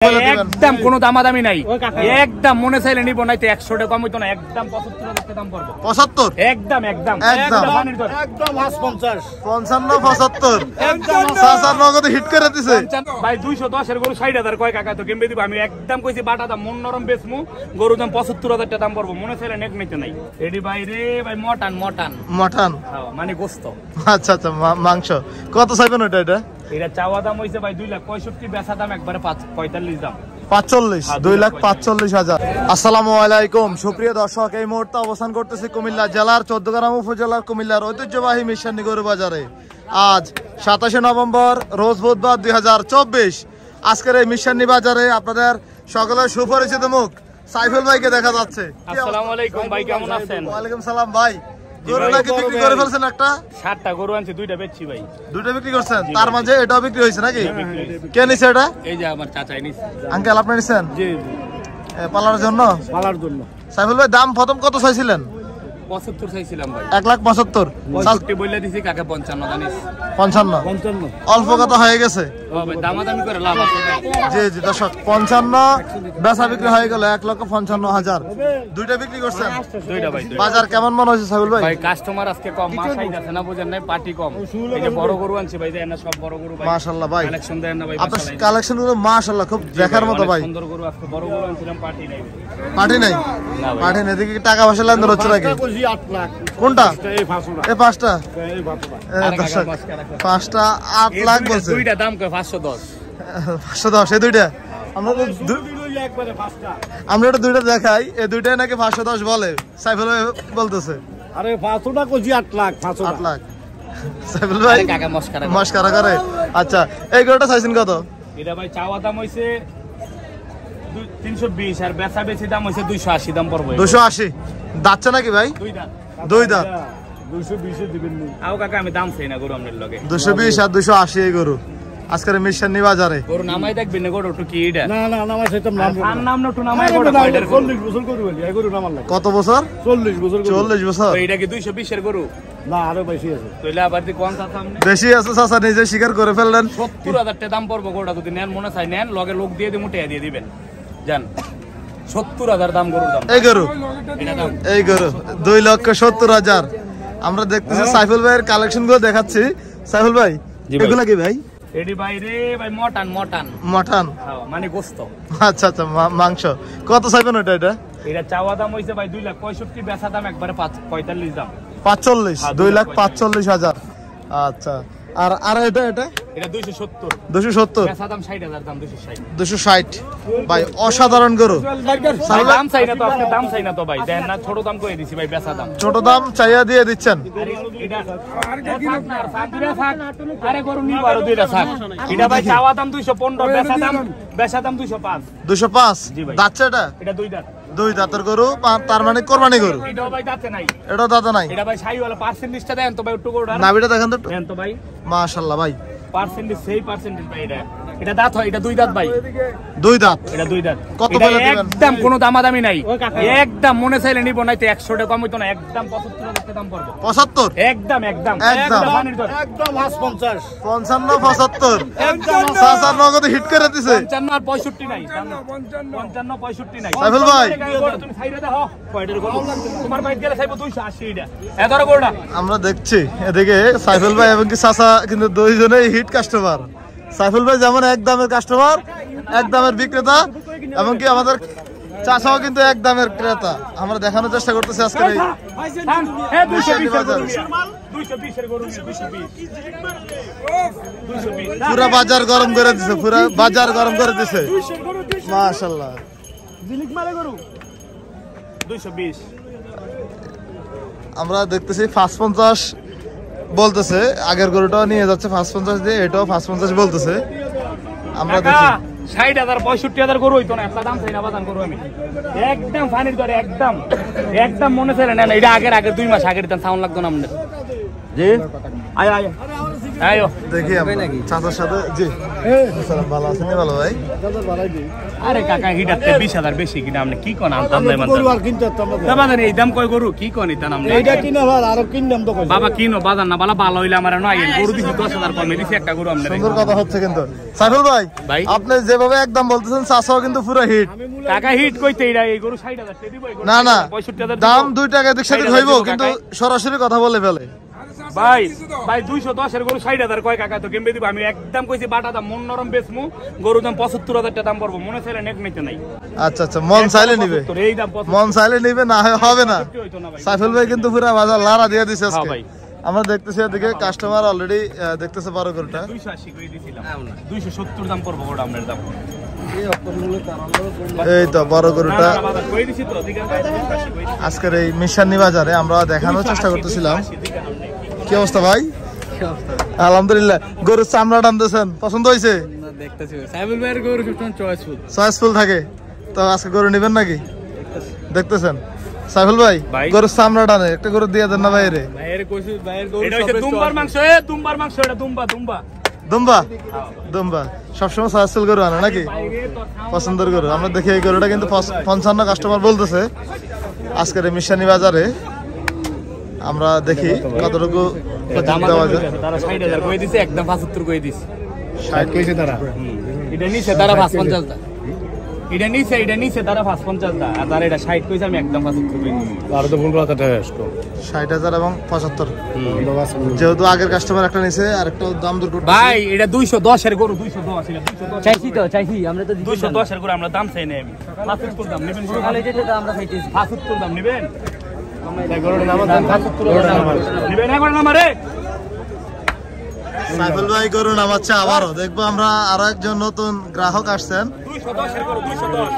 একদম কোনো দামাদামি নাই, একদম মনে চাইলে নিব নাই তো 100 টাকা কম হইতো না, একদম 75 টাকা দাম পড়বে। 75 একদম একদম একদম একদম 50 55 75 একদম সাসার নগদে হিট করে দিছে ভাই। 210 এর গরু 60,000 কয় কাকা তো কেমবে দিব আমি? একদম কইছি বাটা দাম মন নরম বেচমু, গরু দাম 75,000 টাকা দাম পড়বে, মনে চাইলে নেক নিতে নাই। এডি ভাই রে ভাই মটন মটন মটন মানে গোশত। আচ্ছা আচ্ছা মাংস কত চাইবেন ওটা? এটা চাওয়া দাম হইছে ভাই 2,65,000, বেচা দাম একবারে 45 দাম 45 2,45,000। আসসালামু আলাইকুম সুপ্রিয় দর্শক, এই মুহূর্তে অবস্থান করতেছি কুমিল্লা জেলার 14 গ্রাম উপজেলার কুমিল্লার ঐতিহ্যবাহী মিশানি গরু বাজারে। আজ 27 নভেম্বর রোজ বুধবার 2024। আজকের এই মিশানি বাজারে আপনাদের সকলের সুপরিচিত মুখ সাইফুল ভাইকে দেখা যাচ্ছে। আসসালামু আলাইকুম ভাই, কেমন আছেন? ওয়ালাইকুম সালাম ভাই। গরু নাকি বিক্রি করে ফেলছেন? একটা 60টা গরু আনছি, 2টা বেচছি ভাই। 2টা বিক্রি করছেন, তার মাঝে এটাও বিক্রি হয়েছে নাকি? কে নিছে এটা? এই যে আমার চাচাই নিছে। আঙ্কেল আপনি নিছেন? জি পালার জন্য। পালার জন্য। সাইফুল ভাই দাম প্রথম কত চাইছিলেন? 75 চাইছিলাম ভাই। 1,75,000 65 বইলা দিছি কাকে 55 জানিস? 55 অল্প কত হয়ে গেছে। ও ভাই দামাদামি করে লাভ আছে না। জি জি দর্শক 55 বেচা বিক্রি হয়ে গেল 1,55,000। 2টা বিক্রি করছেন? 2টা ভাই। বাজার কেমন মনে হচ্ছে সাইফুল ভাই? ভাই কাস্টমার আজকে কম, মাছাই যাচ্ছে না, বুঝেন নাই, পার্টি কম। এই যে বড় গরু আনছি ভাই, দেন না সব বড় গরু ভাই। মাশাআল্লাহ ভাই কালেকশন দেন না ভাই। আপনার কালেকশন গুলো মাশাআল্লাহ খুব দেখার মতো ভাই। সুন্দর গরু আজকে বড় গরু আনছিলাম, পার্টি নাই। পার্টি নাই? না ভাই। পার্টি নেই দেখি টাকা পয়সা লেনদেন হচ্ছে নাকি? 8 লাখ। কোনটা? এই 500 এই পাঁচটা? এই 500 দর্শক পাঁচটা 8 লাখ বলছে। দুইটা দাম কয় 510। 510 এই দুইটা? আমরা একবারে 5টা। আমরা এটা দুইটা দেখাই, এই দুইটাই নাকি 510 বলে সাইফুল ভাই বলতেছে। আরে 500 টা কইছি 8 লাখ 8 লাখ। সাইফুল ভাই কাকা মস্কারা করে। আচ্ছা এই গরুটা চাইছেন কত? এটা ভাই চাওয়া দাম হইছে 320 আর বেচা বেচি দাম হইছে 280 দাম পড়বে। 280 দাঁতছে নাকি ভাই? দুই দাঁত 220 এ দিবেন নি? আও কাকা আমি দাম চাই না গরু আমনের লগে। 220 আর 280 এই গরু আজকের মিশানি বাজারে। গরু নামাই দেখবেন না, গরু একটু কি এটা? না না নামাই সেটা নাম নাম না একটু নামাই গরু 40 বছর গরু বলি এই গরু নামার লাগে। কত বছর? 40 বছর গরু। 40 বছর? এইটা কি 220 এর গরু? না আরো বেশি আছে। কইলা আবার দি কোন সামনে বেশি আছে চাচা, নিজে স্বীকার করে ফেললেন। 70,000 টাকা দাম পড়বে গরুটা, যদি নেন মনে চাই নেন, লগে লোক দিয়ে দিয়ে মুটে দিয়ে দিবেন জান। 70,000 দাম গরুর দাম। এই গরু এটা দাম এই গরু 2,70,000। আমরা দেখতেছি সাইফুল ভাইয়ের কালেকশন গুলো দেখাচ্ছি। সাইফুল ভাই এগুলা কি ভাই? এডি ভাই রে ভাই মটন মটন মটন মানে গোশত। আচ্ছা আচ্ছা মাংস কত চাইবেন ওটা? এটা এটা চাওয়া দাম হইছে ভাই 2,65,000, বেচা দাম একবারে 45 দাম 45 2,45,000। আচ্ছা আর আর এটা এটা এটা 270 270 বেচা দাম 60,000 দাম 260 260 ভাই অসাধারণ গরু। দাম চাই না তো, আপনি দাম চাই না তো ভাই, দেন না ছোট দাম করে দিছি ভাই, বেচা দাম ছোট দাম চাইয়া দিয়ে দিচ্ছেন। আরে গরু নিব আর দুইটা থাক। এটা ভাই চাওয়া দাম 215, বেচা দাম 205 205 জি ভাই। দাঁতছে এটা? এটা দুই দাঁত। দুই দাঁতের গরু, তার মানে কোরবানি গরু। এটাও ভাই দাঁতে নাই। এটাও দাঁতে নাই? এটা ভাই শাহিওয়ালা পার্সেন্টেজটা দেন তো ভাই একটু গরুটা। নাভিটা দেখেন তো একটু। দেন তো ভাই মাশাআল্লাহ ভাই পার্সেন্টেজ, সেই পার্সেন্টেজ ভাই। এটা দাঁত হয়, এটা দুই দাঁত ভাই। দুই দাঁত? এটা দুই দাঁত। কত এটা বলে দিবেন? একদম কোনো দামাদামি নাই, একদম মনে চাইলে নিব নাই তো 100 টাকা কম হইতো না, একদম 75,000 টাকা দাম পড়বে। 75 একদম একদম একদম একদম 50 55 75 সাসার নগদে হিট করে দিছে। 55 আর 65 নাই, 55 65 নাই। সাইফুল ভাই তুমি ছাইরা দাও কয়টার গরু তোমার বাইক গেলে চাইবো 280 এটা এদার গরুটা। আমরা দেখছি এদিকে সাইফুল ভাই এবং কি চাচা কিন্তু দুইজনেই হিট কাস্টমার। সাইফুল ভাই যেমন এক দামের কাস্টমার, এক দামের বিক্রেতা, এবং কি আমাদের চাচাও কিন্তু এক দামের ক্রেতা। আমরা দেখানোর চেষ্টা করতেছি আজকে এই 220 এর গরু 220 পুরো বাজার গরম করে দিছে, পুরো বাজার গরম করে দিছে মাশাআল্লাহ। জিলিক মারে গরু 220। আমরা দেখতেছি 550 বলতেছে, আগের গরুটাও নিয়ে যাচ্ছে 550 দিয়ে, এটাও 550 বলতেছে। আমরা দেখি 60,000 65,000 গরু হইতো না, একটা দাম চাই না বাদান গরু আমি একদম ফানির করে, একদম একদম মনে চাইলে না। এটা আগের 2 মাস আগের দাম সাউন্ড লাগতো না আমাদের। জি আয় আয় আয়ো দেখি আমরা চাচার সাথে জি আসসালাম, ভালো আছেন? ভালো ভাই। আরে কাকা হিটাতে 20,000 বেশি কিনা আপনি কি কোন আনতাম নাই গরু মানতাম আর কিনতে পারতাম না। না বাজান এই দাম কই গরু কি কোন এটা নাম এইটা কিনা ভাই আরো কিনলাম তো কইছে। বাবা কিনো বাজার না বালা ভালো হইলে আমার নয় গরু দিছি 10,000 কমে দিছি একটা গরু আমনে সুন্দর কথা হচ্ছে কিন্তু সাইফুল ভাই ভাই। আপনি যেভাবে একদম বলতেছেন চাচাও কিন্তু পুরো হিট। টাকা হিট কইতে এইটা এই গরু 60,000 টাকা দিব না না 65,000 দাম 2 টাকা এদিক সেদিক হইব কিন্তু সরাসরি কথা বলে ফেলে। ভাই ভাই 210 এর গরু 60,000 কয় কাকা তো কেমবে দিব আমি একদম কইছি বাটা দাম মন নরম বেচমু গরু দাম 75,000 টাকা দাম পড়বো মনে চাইলে নেক নিতে নাই। আচ্ছা আচ্ছা মন চাইলে নিবে, 75 এই দাম 75 মন চাইলে নিবে না হয় হবে না। হইতো না ভাই। সাইফুল ভাই কিন্তু পুরো বাজার লারা দিয়ে দিছে হ্যাঁ আজকে। ভাই। আমরা দেখতেছি এদিকে কাস্টমার অলরেডি দেখতেছে বড় গরুটা। 280 কই দিছিলাম 270 দাম পড়বো গোটা আমনের দাম এই তো বড় গরুটা না, বাজার কই দিছি তো দিকে 280 কই দিছি। আজকের এই মিশানি বাজারে আমরা দেখানোর চেষ্টা করতেছিলাম। 280 দিকে আমনে। কি অবস্থা ভাই? আলহামদুলিল্লাহ। গরুর চামড়া টানতেছেন, পছন্দ হয়েছে? দেখতেছি সাইবুল ভাইয়ের গরু সবসময় চয়েসফুল চয়েসফুল থাকে তো আজকে গরু নেবেন নাকি দেখতেছেন? সাইফুল ভাই ভাই। গরুর চামড়া টানে একটা গরু দিয়ে দেন না বাইরে। ভাইয়ের কইছি ভাইয়ের গরু এটা হচ্ছে দুম্বার মাংস দুম্বার মাংস এটা দুম্বা দুম্বা দুম্বা দুম্বা সবসময় চয়েসফুল গরু আনে নাকি পছন্দের গরু। আমরা দেখি এই গরুটা কিন্তু 55 কাস্টমার বলতেছে আজকের এই মিশানি বাজারে। আমরা দেখি কতটুকু দাম দেওয়া যায়। তারা 60,000 কই দিছে একদম 75 কই দিছে 60 কইছে তারা। এটা নিচে তারা 55 দা এটা নিচে তারা 55 দা আর তারা এটা 60 কইছে আমি একদম 75 কই দিছি আর তো 15,000 টাকা আসতো। 60,000 এবং 75 যেহেতু আগের কাস্টমার একটা নিছে আর একটা দাম দর করতে ভাই এটা 210 এর গরু 210 এটা 210 চাইছি আমরা তো 210 এর গরু আমরা দাম চাই না আমি 75 দাম নেবেন গরু খালি যেটা তো আমরা খাইতেছি 75 দাম নেবেন গরুর নাম দাম 75,000 নেবেন না করে নামারে সাইফুল ভাই গরু নামাচ্ছে আবারও দেখবো আমরা আরো একজন নতুন গ্রাহক আসছেন। 210 এর গরু 210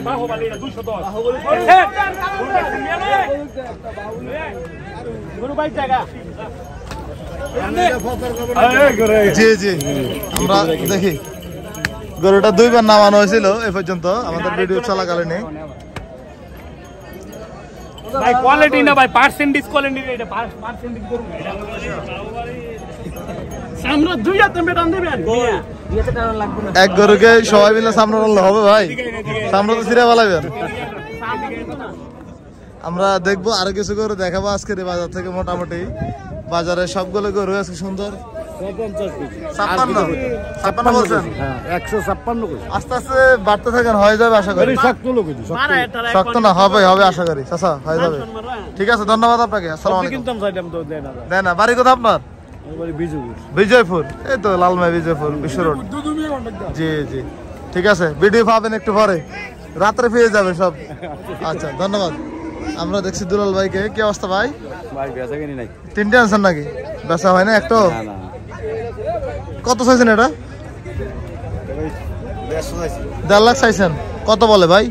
বাহুবলি এটা 210 গরু ভাই জায়গা জি জি আমরা দেখি গরুটা 2 বার নামানো হয়েছিল এ পর্যন্ত আমাদের ভিডিও চলাকালীন। ভাই কোয়ালিটি না ভাই পার্সেন্টেজ কোয়ালিটি এটা পার্সেন্টেজ করুন এটা আমরা দুই হাতে মেটান দিবেন ইয়েতে টানা লাগবে না। এক গরুকে সবাই মিলে সামনে আনলে হবে ভাই, সামনে তো ছিঁড়ে ফেলাবেন। আমরা দেখবো আরো কিছু গরু দেখাবো আজকের এই বাজার থেকে। মোটামুটি বাজারে সবগুলো গরু আছে সুন্দর। 56 বলছেন? হ্যাঁ 156 কইছে। আস্তে আস্তে বাড়তে থাকেন, হয়ে যাবে আশা করি। শক্ত লোক কইছে। শক্ত না হবে আশা করি চাচা, হয়ে যাবে। ঠিক আছে ধন্যবাদ আপনাকে, আসসালামু আলাইকুম। কিনতাম চাইতাম তো দেন না। দেন না, বাড়ি কোথা আপনার? বলি বিজুপুর। বিজয়পুর, এই তো লালমাই বিজয়পুর বিশ্ব রোড। জি জি ঠিক আছে, ভিডিও পাবেন একটু পরে, রাত্রে পেয়ে যাবে সব। আচ্ছা ধন্যবাদ। আমরা দেখছি দুলাল ভাইকে। কি অবস্থা ভাই? ভাই বেচা কিনি নাই। 3টে আনছেন নাকি? বেচা হয় না একটাও? না না। কত চাইছেন এটা? 1.5 লাখ চাইছেন। কত বলে ভাই?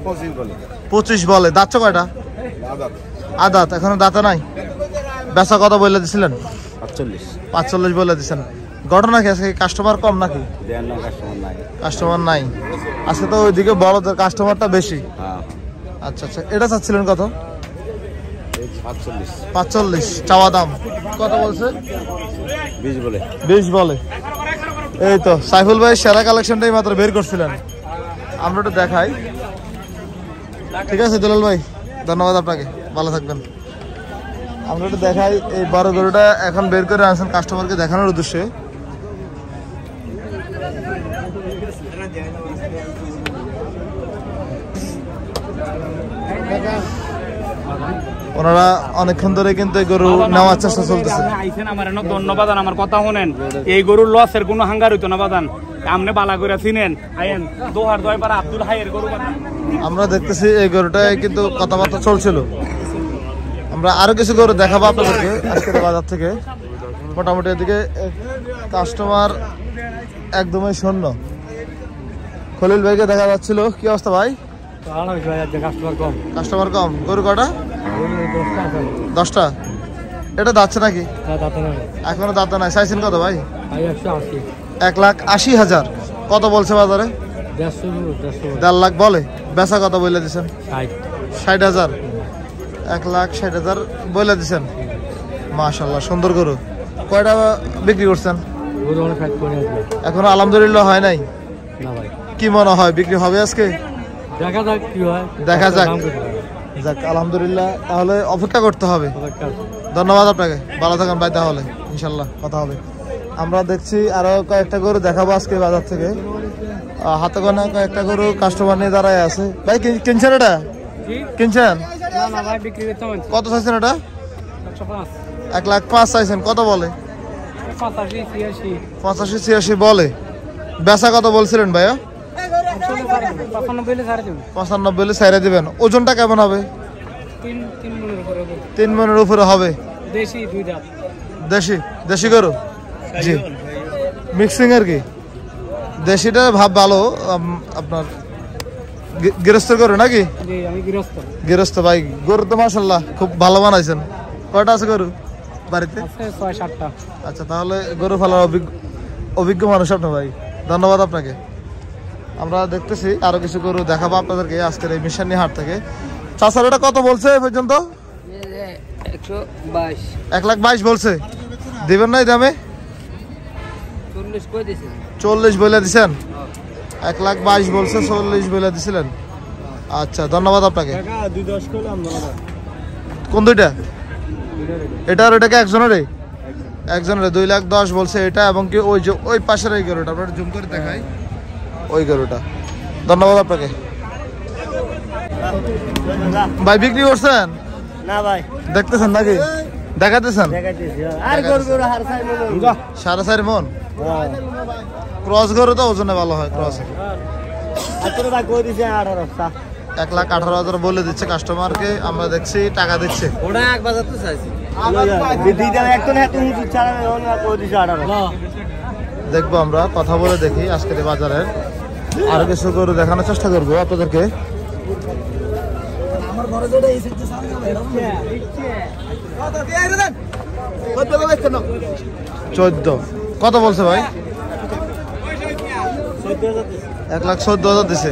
25 বলে। 25 বলে। দাঁতছ কয়টা? আদাত এখনো দাঁতে নাই। বেচা কত বলে দিছিলেন? 45 বলে দিছেন। ঘটনা কি আজকে কাস্টমার কম নাকি? দেন না কাস্টমার নাই। কাস্টমার নাই আজকে তো ওইদিকে বড়দের কাস্টমারটা বেশি। হ্যাঁ আচ্ছা আচ্ছা, এটা চাচ্ছিলেন কত? 45 45 চাওয়া দাম। কত বলছে? 20 বলে। 20 বলে। এই তো সাইফুল ভাই সেরা কালেকশনটাই মাত্র বের করছিলেন, আমরা একটু দেখাই। ঠিক আছে দুলাল ভাই, ধন্যবাদ আপনাকে, ভালো থাকবেন। আমরা একটু দেখাই এই বড় গরুটা এখন বের করে আনছেন কাস্টমারকে দেখানোর উদ্দেশ্যে। ওনারা অনেকক্ষণ ধরে কিন্তু এই গরু নেওয়ার চেষ্টা চলতেছে। আইছেন আমার এনে ধন্যবাদ। আমার কথা শুনেন, এই গরুর লসের কোনো হাঙ্গার হইতো না বাদান, আমনে বালা করে চিনেন। আইন দোহার দয়বার আব্দুল হাইয়ের গরু বাদান। আমরা দেখতেছি এই গরুটায় কিন্তু কথাবার্তা চলছিল। আমরা আরো কিছু গরু দেখাবো আপনাদেরকে আজকের বাজার থেকে। মোটামুটি এদিকে কাস্টমার একদমই শূন্য। খলিল ভাইকে দেখা যাচ্ছিল। কি অবস্থা ভাই? কাস্টমার কম। গরু কটা? 10টা। এটা দাচ্ছে নাকি? এখনো দাঁত নাই। চাইছেন কত ভাই? 1,80,000। কত বলছে বাজারে? 1.5 লাখ বলে। বেচা কত বলে দিচ্ছেন? 60,000। 1,60,000 বলে দিচ্ছেন। মাশাআল্লাহ সুন্দর গরু। কয়টা বিক্রি করছেন? গরু অনেক ফাইট করে আসবে এখন আলহামদুলিল্লাহ হয় নাই। না ভাই, কি মনে হয় বিক্রি হবে আজকে? দেখা যাক কি হয়, দেখা যাক। দাম কত হয়। যাক আলহামদুলিল্লাহ, তাহলে অপেক্ষা করতে হবে। অপেক্ষা। ধন্যবাদ আপনাকে, ভালো থাকেন ভাই, তাহলে ইনশাল্লাহ কথা হবে। আমরা দেখছি আরো কয়েকটা গরু দেখাবো আজকে বাজার থেকে। হাতে গোনা কয়েকটা গরু কাস্টমার নিয়ে দাঁড়ায় আছে। ভাই কিনছেন এটা? কিনছেন? না না ভাই, বিক্রি করতে হবে। কত চাইছেন এটা? 105 1,05,000 চাইছেন, কত বলে? 85 86 85-86 বলে। বেচা কত বলছিলেন ভাইয়া? 95 বলে ছাড়ে দেব। 95 বলে ছাইড়ে দিবেন। ওজনটা কেমন হবে? 3 মনের উপরে হবে। 3 মনের উপরে হবে। দেশি 2 দাঁত। দেশি গরু, জি মিক্সিং আর কি। দেশিটা ভাব ভালো। আপনার গৃহস্থ গরু নাকি? জি, আমি গৃহস্থ। গৃহস্থ ভাই, গরু তো মাশাআল্লাহ খুব ভালো বানাইছেন। কয়টা আছে গরু বাড়িতে? আছে 6-7টা। আচ্ছা, তাহলে গরু পালার অভিজ্ঞ মানুষ আপনি ভাই, ধন্যবাদ আপনাকে। আমরা দেখতেছি আরো কিছু গরু দেখাবো আপনাদেরকে আজকের এই মিশানি হাট থেকে। চাচার এটা কত বলছে এই পর্যন্ত? 122 1,22,000 বলছে। দিবেন না এই দামে? 40 কই দিছে? 40 বলে দিছেন। 1,22,000 বলছে, 40 বলে দিছিলেন। আচ্ছা, ধন্যবাদ আপনাকে। টাকা 2-10 করলাম না। কোন দুইটা? এটা আর এটাকে একজনেরই? একজনের 2,10,000 বলছে এটা, এবং কি ওই যে ওই পাশের এই গরুটা আপনারা জুম করে দেখাই, ওই গরুটা। ধন্যবাদ আপনাকে ভাই। বিক্রি করছেন না ভাই, দেখতেছেন নাকি? দেখাতেছেন? দেখাইতেছি। আর গরু হার চাই মনে। 4.5 মন ক্রস গরু তো ওজনে ভালো হয়। ক্রস আতর ভাই কই দিছে 18 টা। 1,18,000 বলে দিচ্ছে কাস্টমারকে। আমরা দেখছি টাকা দিচ্ছে। ওটা এক বাজার তো চাইছি। দিদা একটু না এত মুচি ছাড়া না কই দিছে 18। দেখবো আমরা, কথা বলে দেখি আজকের এই বাজারের আরো কিছু গরু দেখানোর চেষ্টা করবো আপনাদেরকে। আমার ঘরে যেটা এই সিটে সামনে কত বলে 14 কত বলছে ভাই? 1,14,000 দিছে।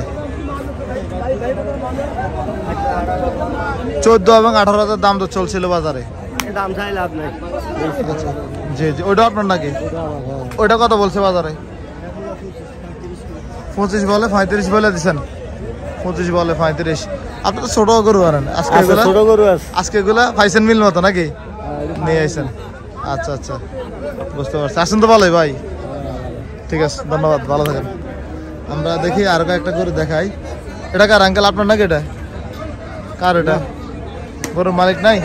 14 এবং 18,000 দাম তো চলছিল বাজারে। দাম চাই লাভ নাই। জি জি, ওইটা আপনার নাকি? ওইটা কত বলছে বাজারে? 25 বলে 35 বলে দিছেন। 25 বলে 35। আপনি তো ছোট গরু আনেন আজকে? এগুলা ছোট গরু আছে আজকে, এগুলা পাইছেন মিল মতো নাকি? নিয়ে আইছেন। আচ্ছা আচ্ছা, বুঝতে পারছি। আসেন তো ভালোই ভাই, ঠিক আছে, ধন্যবাদ, ভালো থাকেন। আমরা দেখি আর একটা গরু দেখাই। এটা কার আঙ্কেল, আপনার নাকি? এটা কার? এটা গরুর মালিক নাই?